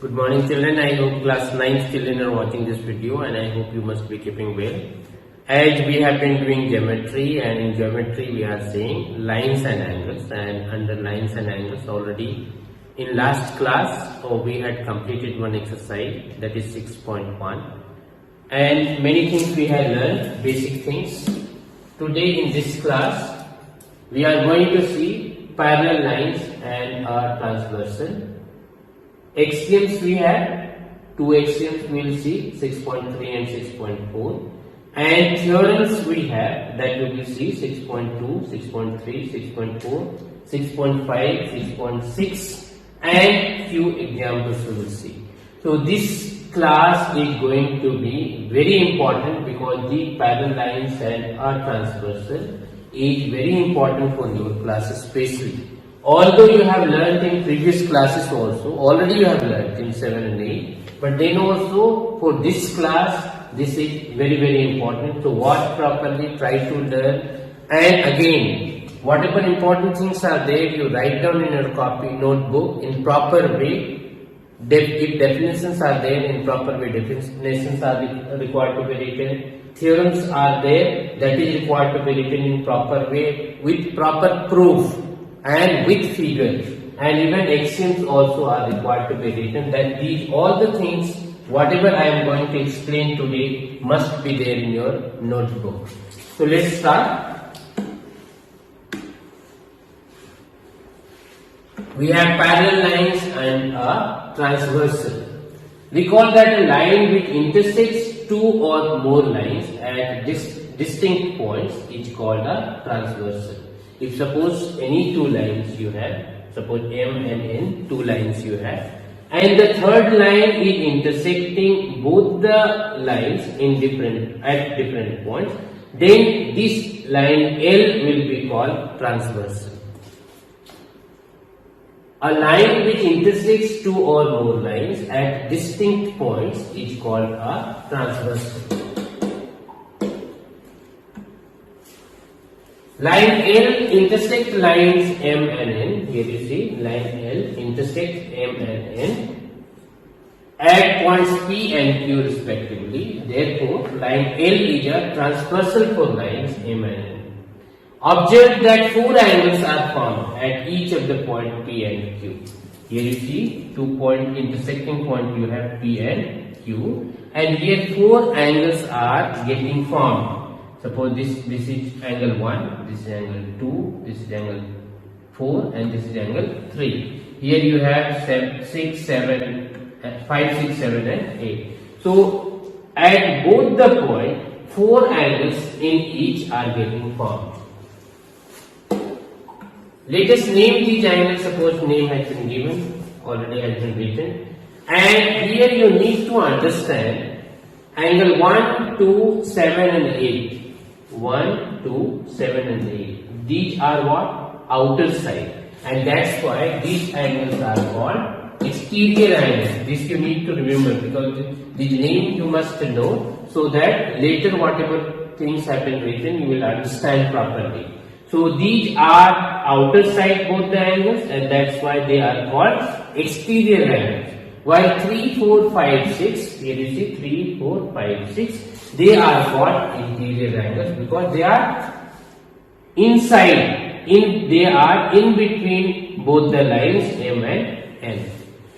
Good morning children, I hope class 9 children are watching this video and I hope you must be keeping well. As we have been doing geometry, and in geometry we are saying lines and angles, and under lines and angles already in last class we had completed one exercise, that is 6.1, and many things we had learned, basic things. Today in this class we are going to see parallel lines and transversal. Axioms we have, two axioms we will see, 6.3 and 6.4, and theorems we have, that we will see 6.2, 6.3, 6.4, 6.5, 6.6, and few examples we will see. So this class is going to be very important because the parallel lines and transversal is very important for your class especially. Although you have learnt in previous classes also, already you have learnt in 7 and 8, but then also for this class, this is very important. So watch properly, try to learn, and again, whatever important things are there, you write down in your copy, notebook in proper way. If definitions are there, in proper way, definitions are required to be written. Theorems are there, that is required to be written in proper way with proper proof and with figures, and even axioms also are required to be written. That these all the things, whatever I am going to explain today, must be there in your notebook. So let's start. We have parallel lines and a transversal. Recall that a line which intersects two or more lines at distinct points is called a transversal. If suppose any two lines you have, suppose M and N, two lines you have, and the third line is intersecting both the lines at different points, then this line L will be called transversal. A line which intersects two or more lines at distinct points is called a transversal. Line L intersect lines M and N. Here you see line L intersects M and N at points P and Q respectively. Therefore, line L is a transversal for lines M and N. Observe that four angles are formed at each of the point P and Q. Here you see intersecting point you have P and Q, and here four angles are getting formed. Suppose this is angle 1, this is angle 2, this is angle 4, and this is angle 3. Here you have 5, 6, 7 and 8. So at both the point, four angles in each are getting formed. Let us name these angles. Suppose name has been given, already has been written, and here you need to understand angle 1, 2, 7 and 8. 1, 2, 7 and 8. These are what? Outer side, and that's why these angles are called exterior angles. This you need to remember because the name you must know, so that later whatever things have been written you will understand properly. So these are outer side both the angles, and that's why they are called exterior angles. While 3, 4, 5, 6, here you see 3, 4, 5, 6, they are called interior angles because they are inside, they are in between both the lines M and N.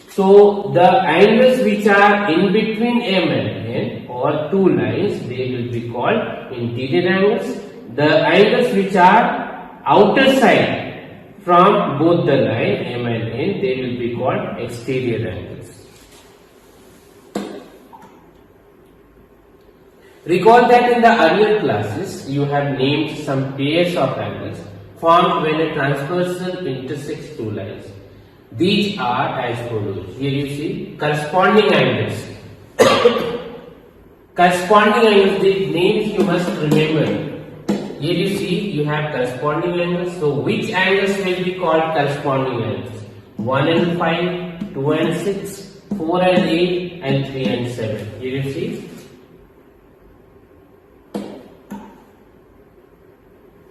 So the angles which are in between M and N, or two lines, they will be called interior angles. The angles which are outer side from both the line M and N, they will be called exterior angles. Recall that in the earlier classes you have named some pairs of angles formed when a transversal intersects two lines. These are as follows. Here you see corresponding angles. Corresponding angles, these names you must remember. Here you see you have corresponding angles. So which angles will be called corresponding angles? 1 and 5, 2 and 6, 4 and 8, and 3 and 7. Here you see.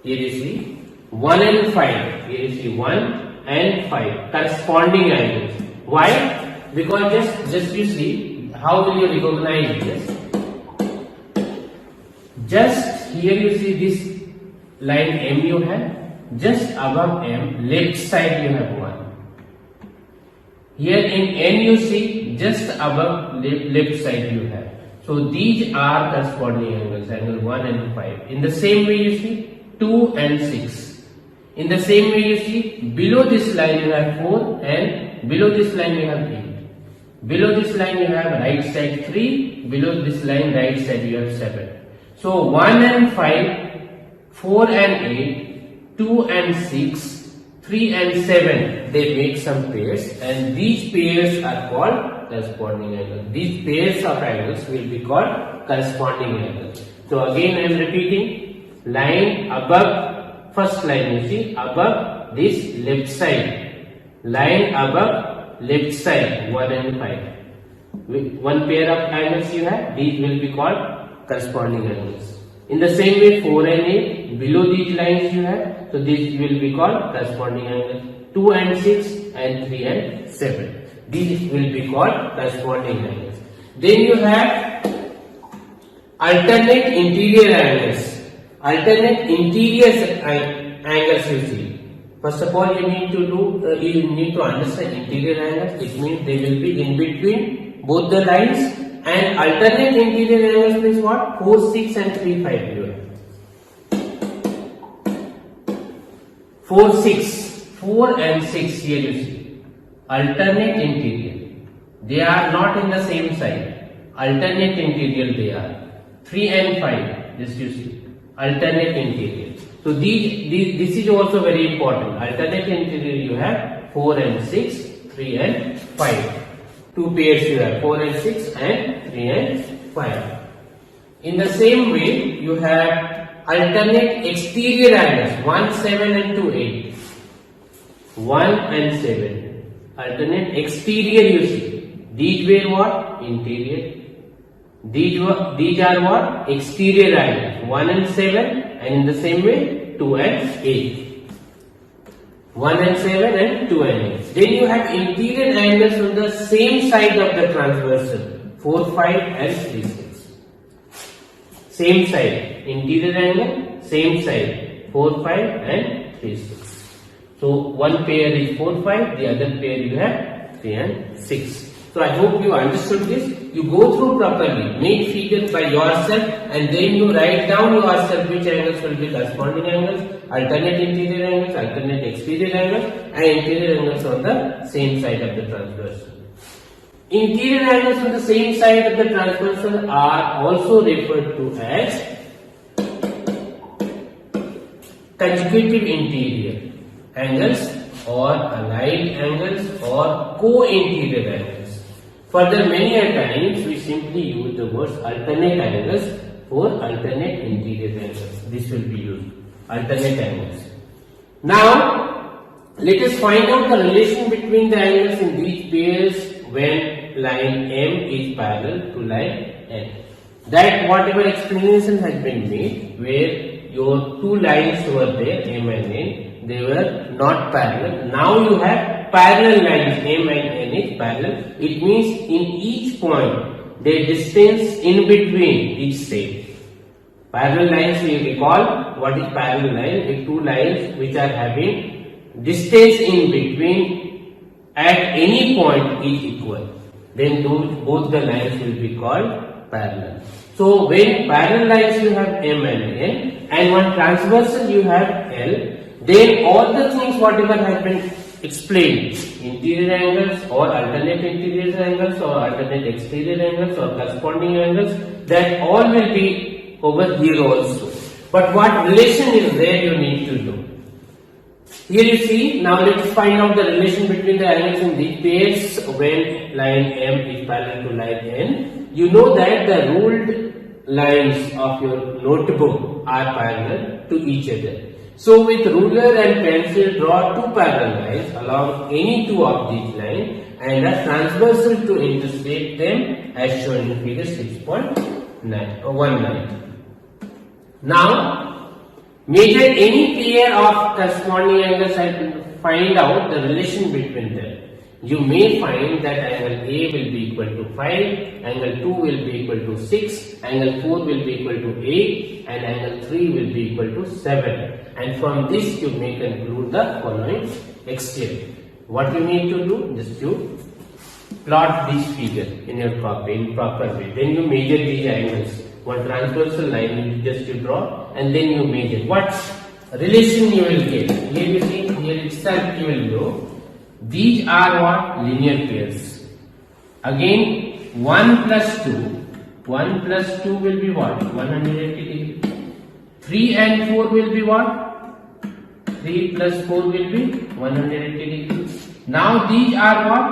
Here you see 1 and 5. Here you see 1 and 5 corresponding angles. Why? Because just you see, how will you recognize this? Just here you see this line M you have, just above M, left side you have 1. Here in N you see, just above left side you have. So these are corresponding angles, angle 1 and 5. In the same way you see 2 and 6. In the same way you see, below this line you have 4 and below this line you have 8. Below this line you have right side 3, below this line right side you have 7. So 1 and 5, 4 and 8, 2 and 6, 3 and 7, they make some pairs, and these pairs are called corresponding angles. These pairs of angles will be called corresponding angles. So again I am repeating, line above, first line you see, above this left side, line above left side 1 and 5. With one pair of angles you have, these will be called corresponding angles. In the same way 4 and 8, below these lines you have, so this will be called corresponding angles. 2 and 6 and 3 and 7, these will be called corresponding angles. Then you have alternate interior angles. Alternate interior angles you see. First of all you need to understand interior angles. It means they will be in between both the lines. And alternate interior angles means what? 4, 6 and 3, 5 here. 4, 6, 4 and 6 here you see. Alternate interior. They are not in the same side. Alternate interior they are. 3 and 5, this you see. Alternate interior. So this is also very important. Alternate interior you have 4 and 6, 3 and 5. Two pairs you have, 4 and 6 and 3 and 5. In the same way, you have alternate exterior angles, 1, 7 and 2, 8. 1 and 7. Alternate exterior you see. These were what? Interior. These are what? Exterior angles, 1 and 7, and in the same way 2 and 8. 1 and 7 and 2 and 8. Then you have interior angles on the same side of the transversal, 4, 5 and 3, 6. Same side, interior angle, same side, 4, 5 and 3, 6. So one pair is 4, 5, the other pair you have 3 and 6. So I hope you understood this. You go through properly, make figures by yourself, and then you write down yourself which angles will be corresponding angles, alternate interior angles, alternate exterior angles, and interior angles on the same side of the transversal. Interior angles on the same side of the transversal are also referred to as consecutive interior angles or allied angles or co-interior angles. Further, many a times we simply use the words alternate angles for alternate interior angles. This will be used, alternate angles. Now, let us find out the relation between the angles in these pairs when line M is parallel to line N. That whatever explanation has been made, where your two lines were there, M and N, they were not parallel. Now you have parallel lines, M and N is parallel. It means in each point, the distance in between is same. Parallel lines, you recall what is parallel line? The two lines which are having distance in between at any point is equal. Then both the lines will be called parallel. So when parallel lines you have M and N, and one transversal you have L, then all the things whatever has been explained, interior angles or alternate interior angles or alternate exterior angles or corresponding angles, that all will be over here also. But what relation is there you need to know. Here you see, now let's find out the relation between the angles in these pairs when line M is parallel to line N. You know that the ruled lines of your notebook are parallel to each other. So with ruler and pencil draw two parallel lines along any two of these lines and a transversal to intersect them as shown in figure 6.19. Now measure any pair of corresponding angles and find out the relation between them. you may find that angle A will be equal to 5, angle 2 will be equal to 6, angle 4 will be equal to 8, and angle 3 will be equal to 7. And from this you may conclude the following axiom. What you need to do? Just to plot this figure in your copy in proper way. Then you measure these angles. One transversal line you just to draw, and then you measure. What relation you will get? Here you see, here itself you will know. These are what? Linear pairs. Again, 1 plus 2. 1 plus 2 will be what? 180 degree. 3 and 4 will be what? 3 plus 4 will be 180 degree. Now these are what?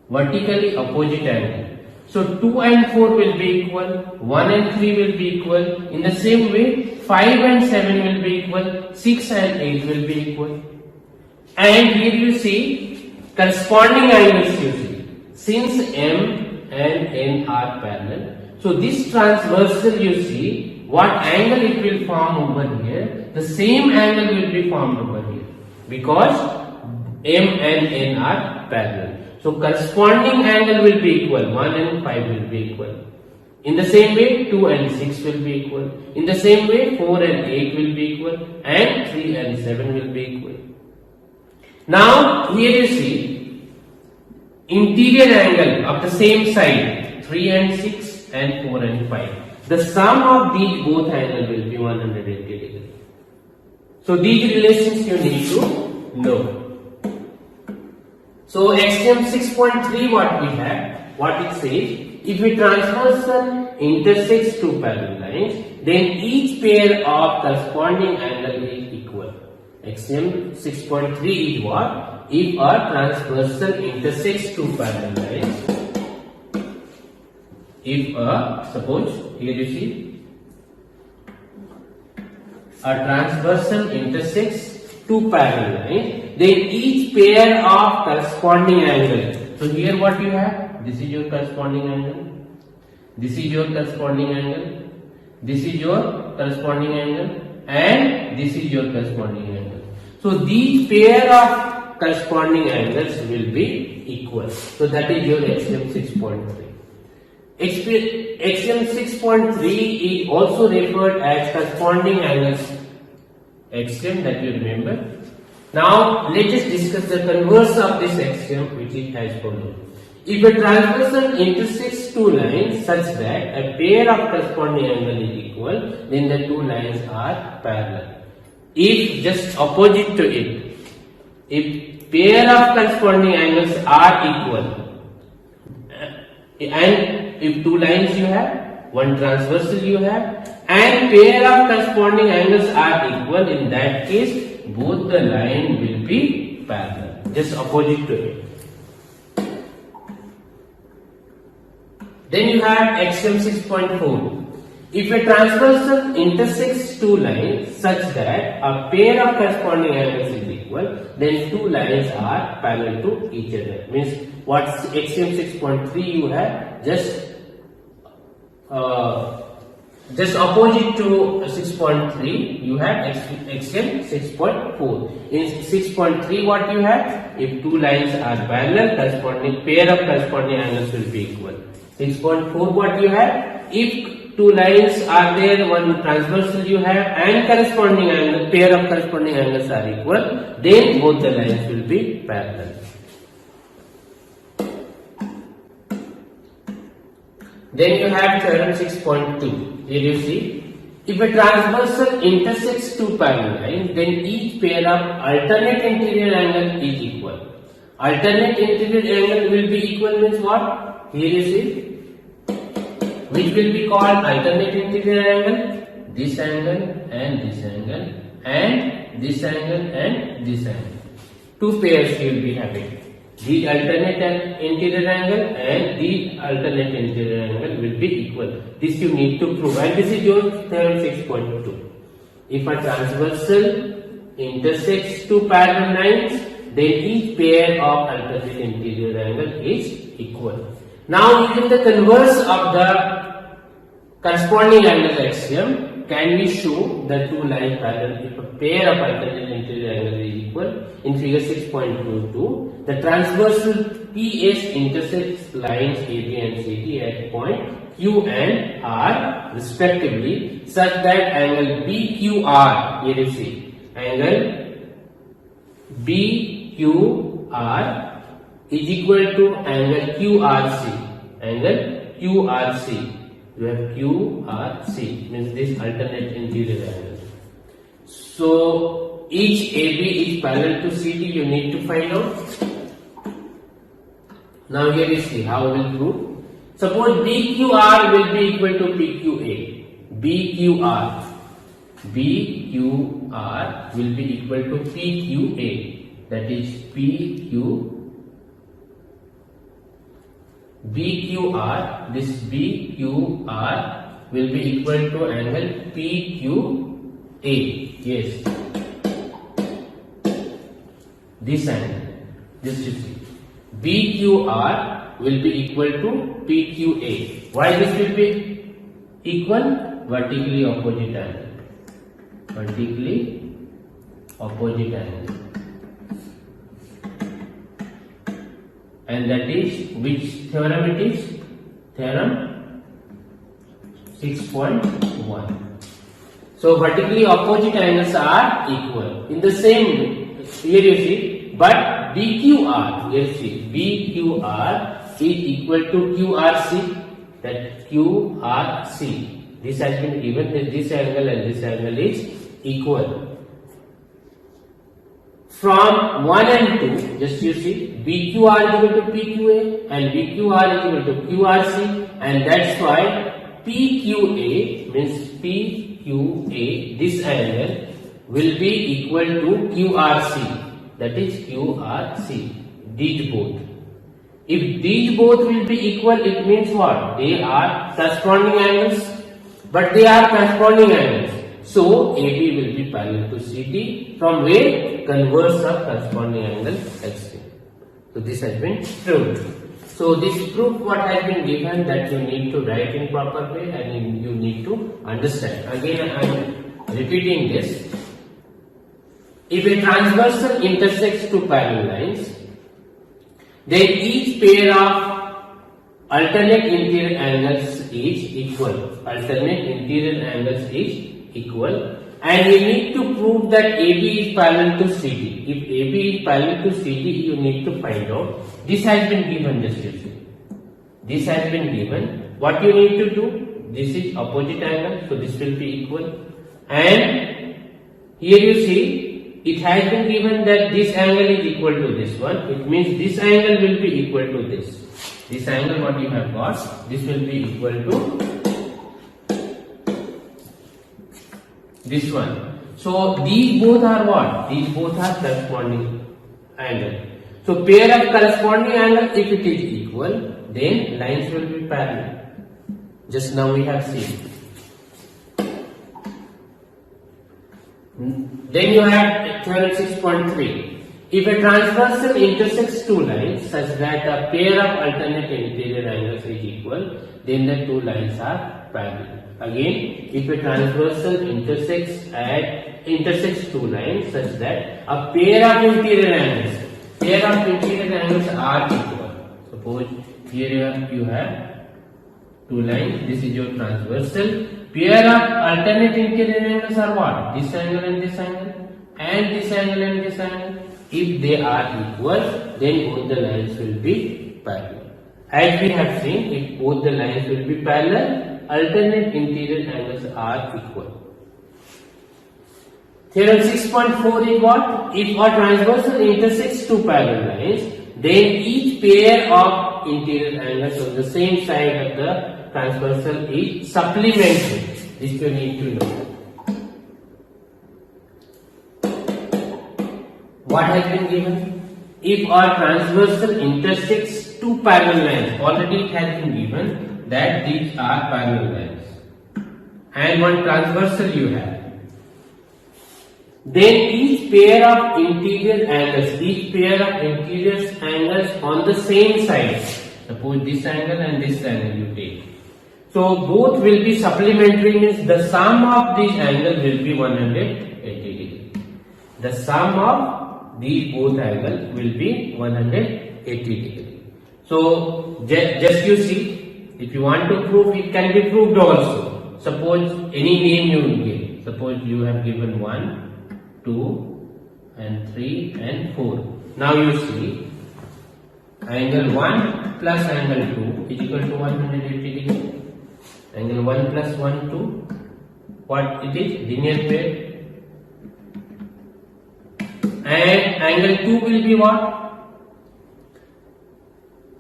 Vertically opposite angle. So 2 and 4 will be equal, 1 and 3 will be equal. In the same way, 5 and 7 will be equal, 6 and 8 will be equal. And here you see corresponding angles you see. Since M and N are parallel, so this transversal you see, what angle it will form over here, the same angle will be formed over here, because M and N are parallel. So corresponding angle will be equal, 1 and 5 will be equal. In the same way, 2 and 6 will be equal. In the same way, 4 and 8 will be equal, and 3 and 7 will be equal. Now here you see interior angle of the same side, 3 and 6 and 4 and 5. The sum of these both angles will be 180 degree. So these relations you need to know. So axiom 6.3 what we have, what it says, if a transversal intersects two parallel lines, then each pair of corresponding angle is equal. Axiom 6.3 is what? If a transversal intersects two parallel lines, if suppose here you see, a transversal intersects two parallel lines, then each pair of corresponding angle. So here what you have? This is your corresponding angle. This is your corresponding angle. This is your corresponding angle. And this is your corresponding angle. So these pair of corresponding angles will be equal. So that is your axiom 6.3. Axiom 6.3 is also referred as corresponding angles axiom, that you remember. Now let us discuss the converse of this axiom, which is as follows. If a transversal intersects two lines such that a pair of corresponding angles is equal, then the two lines are parallel. If just opposite to it, if pair of corresponding angles are equal, and if two lines you have, one transversal you have, and pair of corresponding angles are equal, in that case both the line will be parallel, just opposite to it. Then you have axiom 6.4. If a transversal intersects two lines such that a pair of corresponding angles is equal, then two lines are parallel to each other. Means what axiom 6.3 you have, just opposite to 6.3 you have axiom 6.4. In 6.3 what you have? If two lines are parallel, corresponding pair of corresponding angles will be equal. 6.4 what you have? If two lines are there, one transversal you have, and corresponding angle, pair of corresponding angles are equal, then both the lines will be parallel. Then you have theorem 6.2. Here you see, if a transversal intersects two parallel lines, then each pair of alternate interior angle is equal. Alternate interior angle will be equal means what? Here you see, which will be called alternate interior angle, this angle and this angle, and this angle and this angle. Two pairs you will be having. The alternate interior angle and the alternate interior angle will be equal. This you need to prove, and this is your theorem 6.2. If a transversal intersects two parallel lines, then each pair of alternate interior angle is equal. Now using the converse of the corresponding angle axiom, can we show the two lines parallel if a pair of alternate interior angle is equal? In figure 6.22, The transversal PS intersects lines AB and CD at point Q and R respectively, such that angle BQR, here you see, angle BQR is equal to angle QRC. Angle QRC. You have QRC, means this alternate interior angle. So each AB is parallel to CD, you need to find out. Now here you see how we will prove. Suppose BQR will be equal to PQA. BQR will be equal to PQA. That is BQR. This BQR will be equal to angle PQA. Yes. This angle. Just you see. BQR will be equal to PQA. Why this will be equal? Vertically opposite angle. Vertically opposite angle. And that is which theorem it is? Theorem 6.1. So vertically opposite angles are equal. In the same way, here you see, but BQR, here you see, BQR is equal to QRC, that QRC. This has been given that this angle and this angle is equal. From 1 and 2, just you see, BQR is equal to PQA and BQR is equal to QRC, and that's why PQA means PQA, this angle will be equal to QRC, that is QRC, these both. If these both will be equal, it means what? They are corresponding angles, but they are corresponding angles. So AB will be parallel to CD, from where converse of corresponding angle XC. So this has been proved. So this proof what has been given, that you need to write in proper way and you need to understand. Again I am repeating this. If a transversal intersects two parallel lines, then each pair of alternate interior angles is equal. Alternate interior angles is equal, and we need to prove that AB is parallel to CD. If AB is parallel to CD, you need to find out. This has been given, just you see. This has been given. What you need to do? This is opposite angle, so this will be equal. And here you see, it has been given that this angle is equal to this one. It means this angle will be equal to this. This angle what you have got, this will be equal to this one. So these both are what? These both are corresponding angle. So pair of corresponding angle, if it is equal, then lines will be parallel. Just now we have seen. Then you have theorem 6.3. If a transversal intersects two lines such that a pair of alternate interior angles is equal, then the two lines are parallel. Again, if a transversal intersects two lines such that a pair of interior angles are equal. Suppose here you have two lines. This is your transversal. Pair of alternate interior angles are what? This angle and this angle, and this angle and this angle. If they are equal, then both the lines will be parallel. As we have seen, if both the lines will be parallel, alternate interior angles are equal. Theorem 6.4 is what? If a transversal intersects two parallel lines, then each pair of interior angles on the same side of the transversal is supplementary. This you need to know. What has been given? If a transversal intersects two parallel lines, already it has been given that these are parallel lines, and one transversal you have. Then each pair of interior angles on the same side. Suppose this angle and this angle you take. So both will be supplementary, means the sum of these angles will be 180 degree. The sum of these both angles will be 180 degree. So just you see, if you want to prove, it can be proved also. Suppose any name you will give. Suppose you have given 1, 2 and 3 and 4. Now you see, angle 1 plus angle 2 is equal to 180 degree. Angle 1 plus 1, 2. What it is? Linear pair. And angle 2 will be what?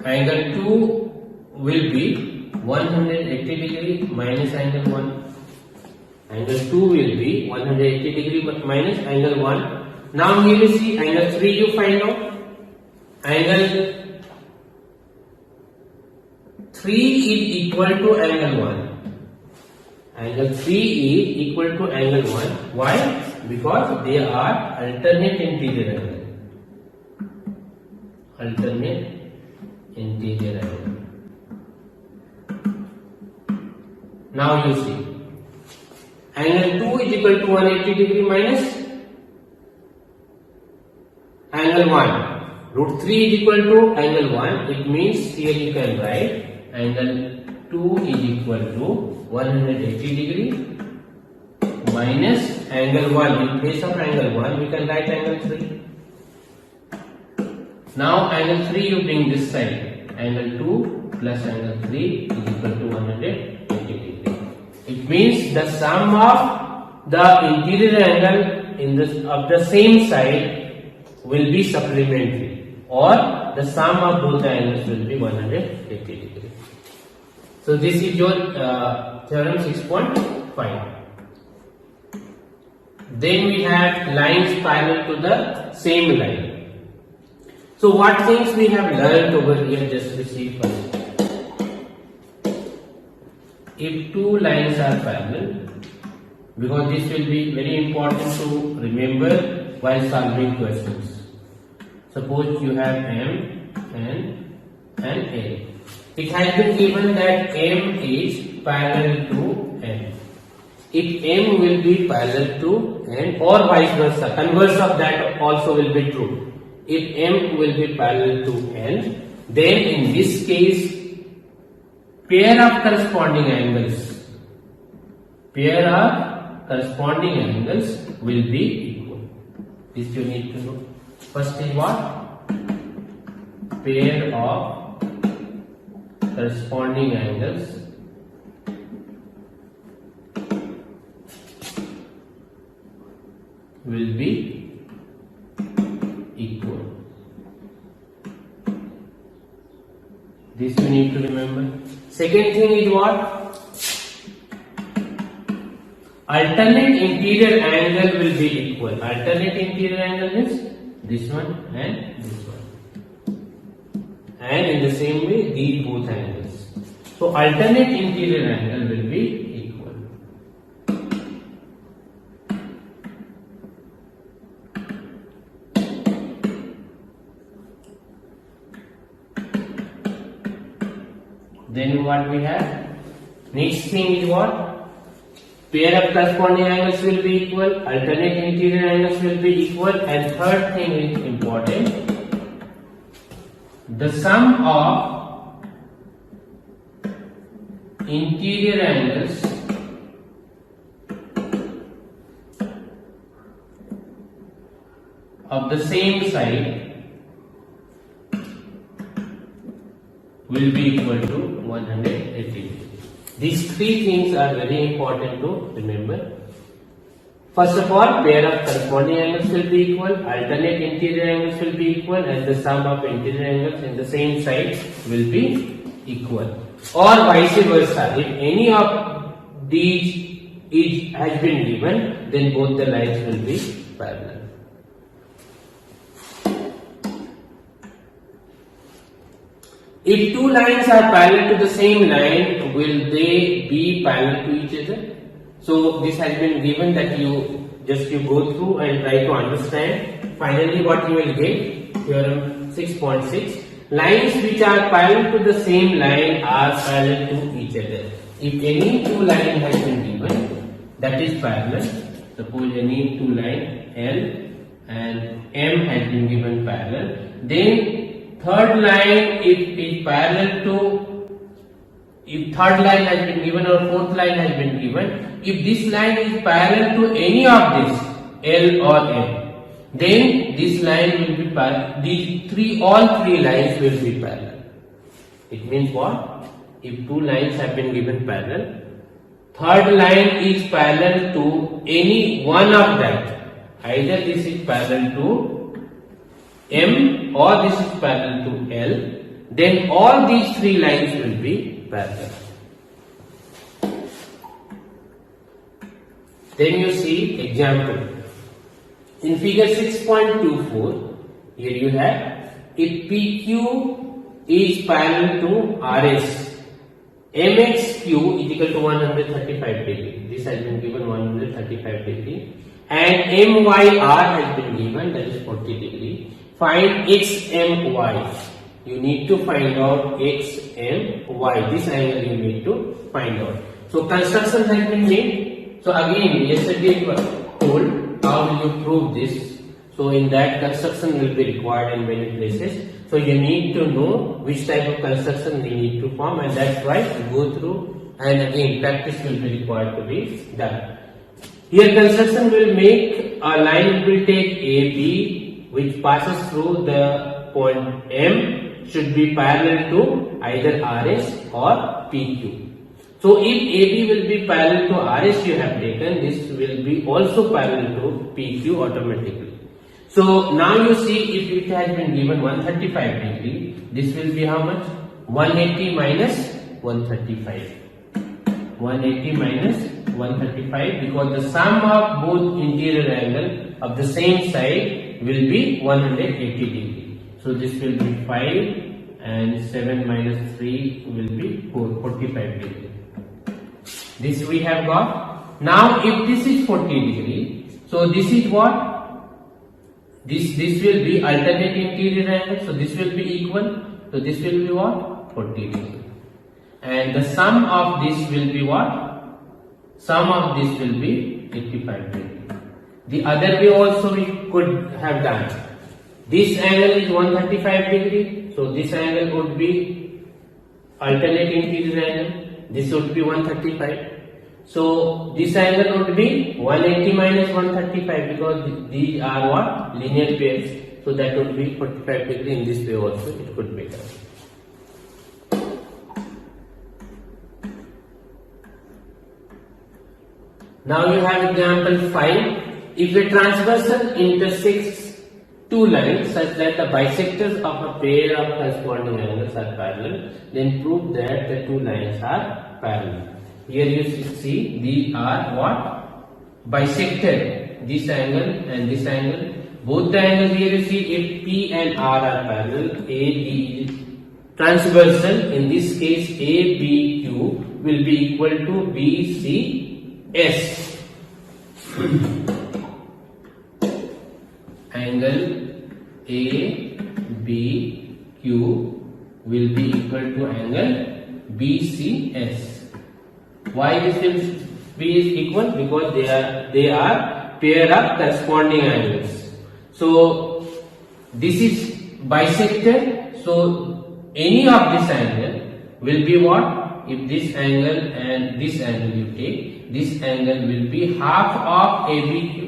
Angle 2 will be 180 degree minus angle 1. Angle 2 will be 180 degree minus angle 1. Now here you see angle 3 you find out. Angle 3 is equal to angle 1. Angle 3 is equal to angle 1. Why? Because they are alternate interior angle. Alternate interior angle. Now you see, angle 2 is equal to 180 degree minus angle 1. Root 3 is equal to angle 1. It means here you can write angle 2 is equal to 180 degree minus angle 1. In place of angle 1, we can write angle 3. Now angle 3 you bring this side. Angle 2 plus angle 3 is equal to 180 degree. It means the sum of the interior angle in this of the same side will be supplementary, or the sum of both the angles will be 180 degree. So this is your theorem 6.5. Then we have lines parallel to the same line. So what things we have learned over here, just to see first. If two lines are parallel, because this will be very important to remember while solving questions. Suppose you have M and N. It has been given that M is parallel to N. If M will be parallel to N, or vice versa, converse of that also will be true. If M will be parallel to N, then in this case, pair of corresponding angles will be equal. This you need to know. First is what? Pair of corresponding angles will be equal. This you need to remember. Second thing is what? Alternate interior angle will be equal. Alternate interior angle is this one and this one. And in the same way, these both angles. So alternate interior angle will be equal. Then what we have? Next thing is what? Pair of corresponding angles will be equal, alternate interior angles will be equal, and third thing is important. The sum of interior angles of the same side will be equal to 180. These three things are very important to remember. First of all, pair of corresponding angles will be equal, alternate interior angles will be equal, and the sum of interior angles in the same side will be equal. Or vice versa, if any of these has been given, then both the lines will be parallel. If two lines are parallel to the same line, will they be parallel to each other? So this has been given that you go through and try to understand. Finally, what you will get? Theorem 6.6. Lines which are parallel to the same line are parallel to each other. If any two line has been given that is parallel, suppose any two line L and M has been given parallel. Then third line, if parallel to, if third line has been given or fourth line has been given, if this line is parallel to any of this L or M, then this line will be parallel. All three lines will be parallel. It means what? If two lines have been given parallel, third line is parallel to any one of that. Either this is parallel to M or this is parallel to L, then all these three lines will be parallel. Then you see example. In figure 6.24, here you have, if PQ is parallel to RS, MXQ is equal to 135 degree. This has been given 135 degree. And MYR has been given, that is 40 degree. Find XMY. You need to find out XMY. This angle you need to find out. So construction has been made. So again, yesterday we told how will you prove this. So in that, construction will be required in many places. So you need to know which type of construction we need to form, and that's why we go through, and again practice will be required to be done. Here construction will make a line will take AB which passes through the point M, should be parallel to either RS or PQ. So if AB will be parallel to RS you have taken, this will be also parallel to PQ automatically. So now you see, if it has been given 135 degree, this will be how much? 180 minus 135. 180 minus 135, because the sum of both interior angle of the same side will be 180 degree. So this will be 5 and 7 minus 3 will be 45 degree. This we have got. Now if this is 40 degree, so this is what? This will be alternate interior angle, so this will be equal. So this will be what? 40 degree. And the sum of this will be what? Sum of this will be 85 degree. The other way also we could have done. This angle is 135 degree, so this angle would be alternate interior angle. This would be 135. So this angle would be 180 minus 135, because these are what? Linear pairs. So that would be 45 degree. In this way also it could be done. Now you have example 5. If a transversal intersects two lines such that the bisectors of a pair of corresponding angles are parallel, then prove that the two lines are parallel. Here you see these are what? Bisected. This angle and this angle. Both the angles here you see, if P and R are parallel, AB is transversal. In this case, ABQ will be equal to BCS. Angle ABQ will be equal to angle BCS. Why this will be equal? Because they are pair of corresponding angles. So this is bisected. So any of this angle will be what? If this angle and this angle you take, this angle will be half of ABQ.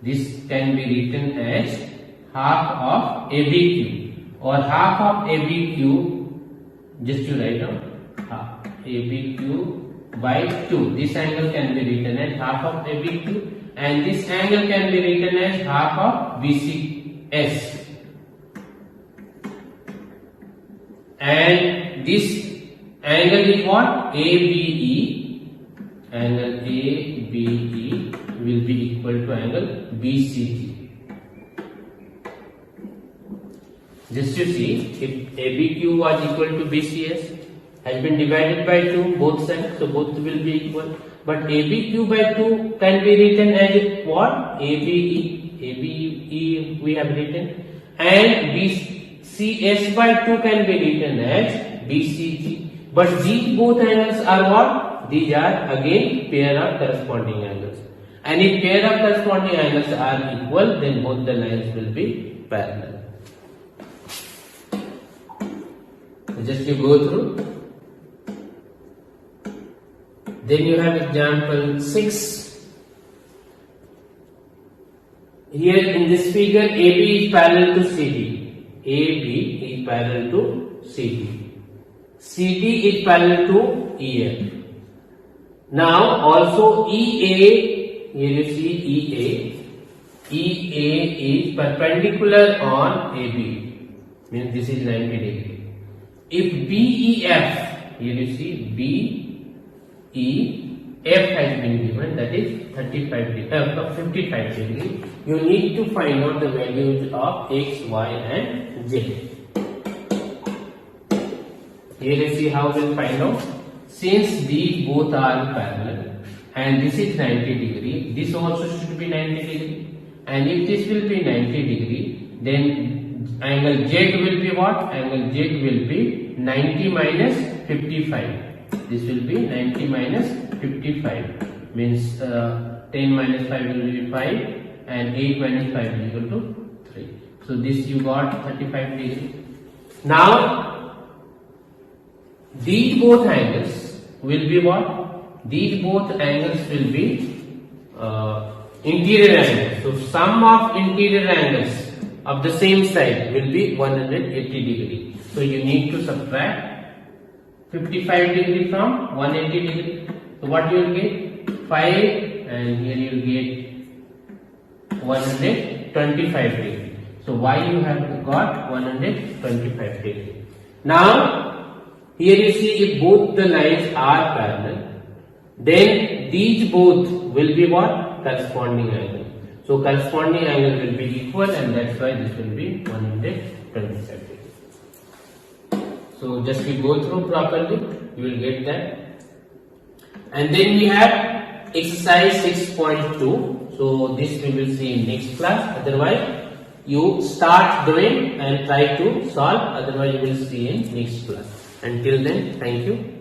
This can be written as half of ABQ, or half of ABQ, just to write down, ABQ by 2. This angle can be written as half of ABQ, and this angle can be written as half of BCS. And this angle is what? ABE. Angle ABE will be equal to angle BCG. Just to see, if ABQ was equal to BCS, has been divided by 2 both sides, so both will be equal. But ABQ by 2 can be written as what? ABE. ABE we have written, and BCS by 2 can be written as BCG. But these both angles are what? These are again pair of corresponding angles. And if pair of corresponding angles are equal, then both the lines will be parallel. So just you go through. Then you have example 6. Here in this figure, AB is parallel to CD. AB is parallel to CD. CD is parallel to EF. Now also EA, here you see EA. EA is perpendicular on AB. Means this is 90 degree. If BEF, here you see BEF has been given, that is 55 degree. You need to find out the values of X, Y and Z. Here you see how we'll find out. Since these both are parallel and this is 90 degree, this also should be 90 degree. And if this will be 90 degree, then angle Z will be what? Angle Z will be 90 minus 55. This will be 90 minus 55. Means 10 minus 5 will be 5 and 8 minus 5 is equal to 3. So this you got 35 degree. Now these both angles will be what? These both angles will be interior angles. So sum of interior angles of the same side will be 180 degree. So you need to subtract 55 degree from 180 degree. So what you will get? 5 and here you will get 125 degree. So why you have got 125 degree. Now here you see if both the lines are parallel, then these both will be what? Corresponding angle. So corresponding angle will be equal and that's why this will be 125 degree. So just we go through properly, you will get that. And then we have exercise 6.2. So this we will see in next class. Otherwise, you start doing and try to solve. Otherwise, you will see in next class. Until then, thank you.